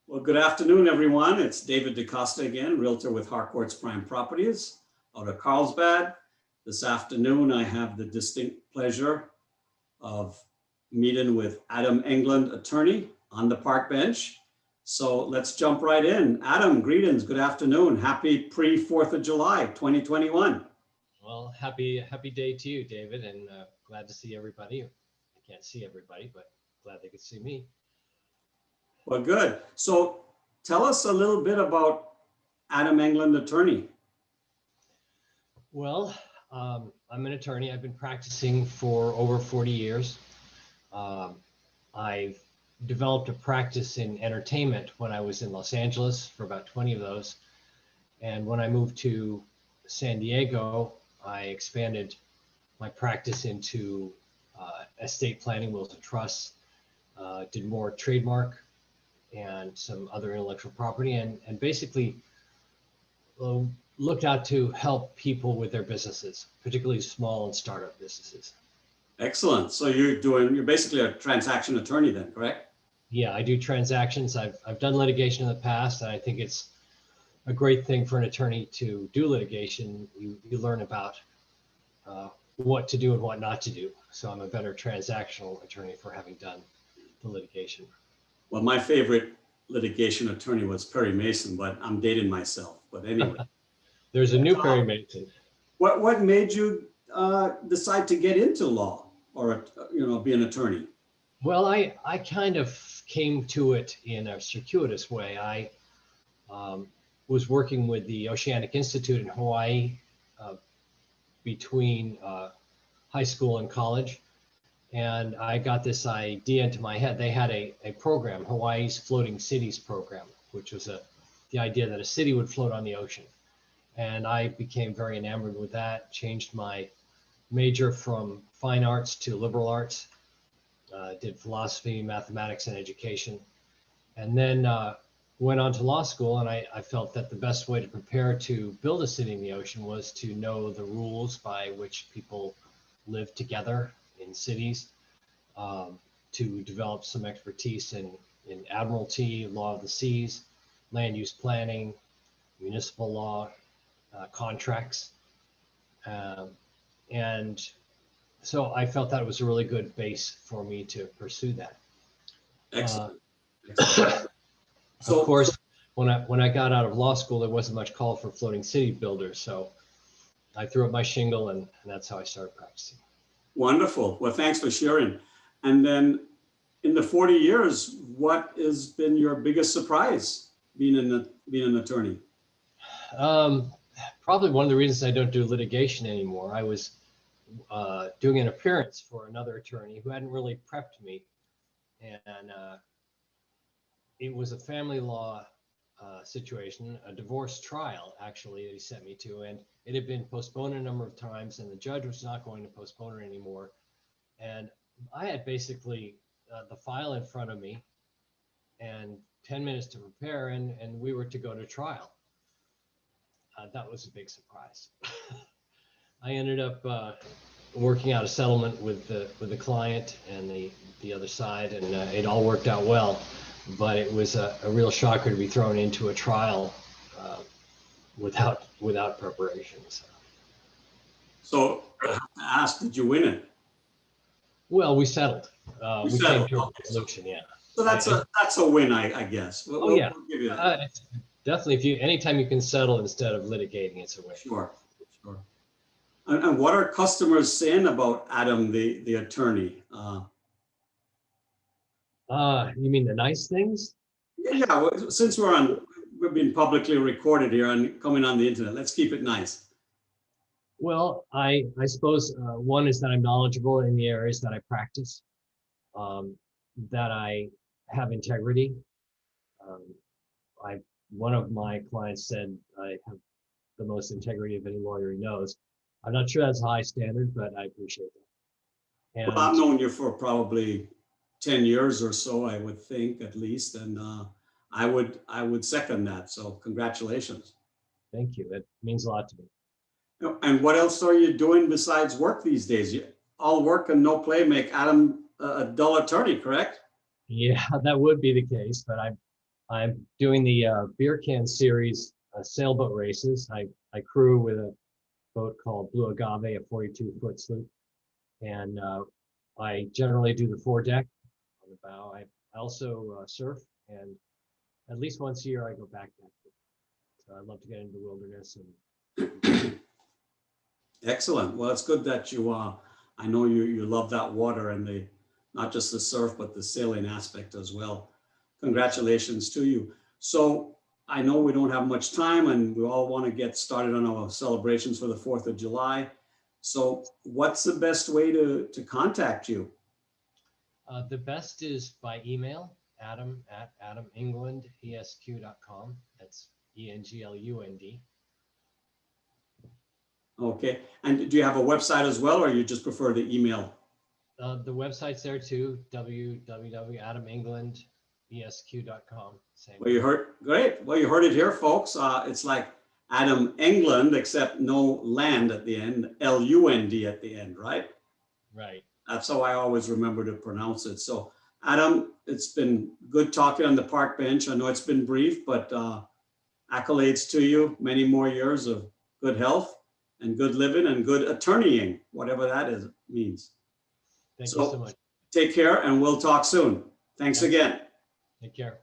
Well, good afternoon, everyone. It's David DaCosta again, Realtor with Harcourt's Prime Properties out of Carlsbad. This afternoon, I have the distinct pleasure of meeting with Adam Englund, attorney on the Parkbench. So let's jump right in. Adam, greetings. Good afternoon. Happy pre-4th of July, 2021. Well, happy day to you, David, and glad to see everybody. I can't see everybody, but glad they could see me. Well, good. So tell us a little bit about Adam Englund, attorney. Well, I'm an attorney. I've been practicing for over 40 years. I've developed a practice in entertainment when I was in Los Angeles for about 20 of those. And when I moved to San Diego, I expanded my practice into estate planning, wills and trusts, did more trademark and some other intellectual property, and basically looked out to help people with their businesses, particularly small and startup businesses. Excellent. So you're basically a transaction attorney then, correct? Yeah, I do transactions. I've done litigation in the past, and I think it's a great thing for an attorney to do litigation. You learn about what to do and what not to do. So I'm a better transactional attorney for having done the litigation. Well, my favorite litigation attorney was Perry Mason, but I'm dating myself. But anyway. There's a new Perry Mason. What made you decide to get into law or, be an attorney? Well, I kind of came to it in a circuitous way. I was working with the Oceanic Institute in Hawaii between high school and college. And I got this idea into my head. They had a program, Hawaii's Floating Cities program, which was the idea that a city would float on the ocean. And I became very enamored with that, changed my major from fine arts to liberal arts, did philosophy, mathematics, and education. And then went on to law school, and I felt that the best way to prepare to build a city in the ocean was to know the rules by which people live together in cities, to develop some expertise in admiralty, law of the seas, land use planning, municipal law, contracts. And so I felt that it was a really good base for me to pursue that. Excellent. Of course, when I got out of law school, there wasn't much call for floating city builders. So I threw up my shingle, and that's how I started practicing. Wonderful. Well, thanks for sharing. And then in the 40 years, what has been your biggest surprise being an attorney? Probably one of the reasons I don't do litigation anymore. I was doing an appearance for another attorney who hadn't really prepped me. And it was a family law situation, a divorce trial, actually, that he sent me to. And it had been postponed a number of times, and the judge was not going to postpone it anymore. And I had basically the file in front of me and 10 minutes to prepare, and we were to go to trial. That was a big surprise. I ended up working out a settlement with the client and the other side, and it all worked out well. But it was a real shocker to be thrown into a trial without preparation. So I have to ask, did you win it? Well, we settled. We came to a Okay. resolution, yeah. So that's a win, I guess. Oh, yeah. We'll give you that. Definitely, anytime you can settle instead of litigating, it's a win. Sure. And what are customers saying about Adam, the attorney? You mean the nice things? Yeah, since we're being publicly recorded here and coming on the internet, let's keep it nice. Well, I suppose one is that I'm knowledgeable in the areas that I practice, that I have integrity. One of my clients said I have the most integrity of any lawyer he knows. I'm not sure that's a high standard, but I appreciate that. And Well, I've known you for probably 10 years or so, I would think, at least, and I would second that. So congratulations. Thank you. It means a lot to me. And what else are you doing besides work these days? All work and no play make Adam a dull attorney, correct? Yeah, that would be the case, but I'm doing the beer can series sailboat races. I crew with a boat called Blue Agave, a 42-foot sloop, and I generally do the foredeck on the bow. I also surf, and at least once a year I go backpacking. So I love to get into the wilderness and Excellent. Well, it's good that you, I know you love that water and the, not just the surf, but the sailing aspect as well. Congratulations to you. So I know we don't have much time and we all want to get started on our celebrations for the 4th of July. So what's the best way to contact you? the best is by email, adam@adaменglund.com. That's ENGLUND. Okay. And do you have a website as well, or you just prefer the email? The website's there too, www.adaменglundesq.com. Same. Well, you heard, great. Well, you heard it here, folks. It's like Adam Englund, except no land at the end, L-U-N-D at the end, right? Right. That's how I always remember to pronounce it. So, Adam, it's been good talking on the park bench. I know it's been brief, but accolades to you. Many more years of good health and good living and good attorneying, whatever that is means. Thank you so much. Take care, and we'll talk soon. Thanks again. Take care.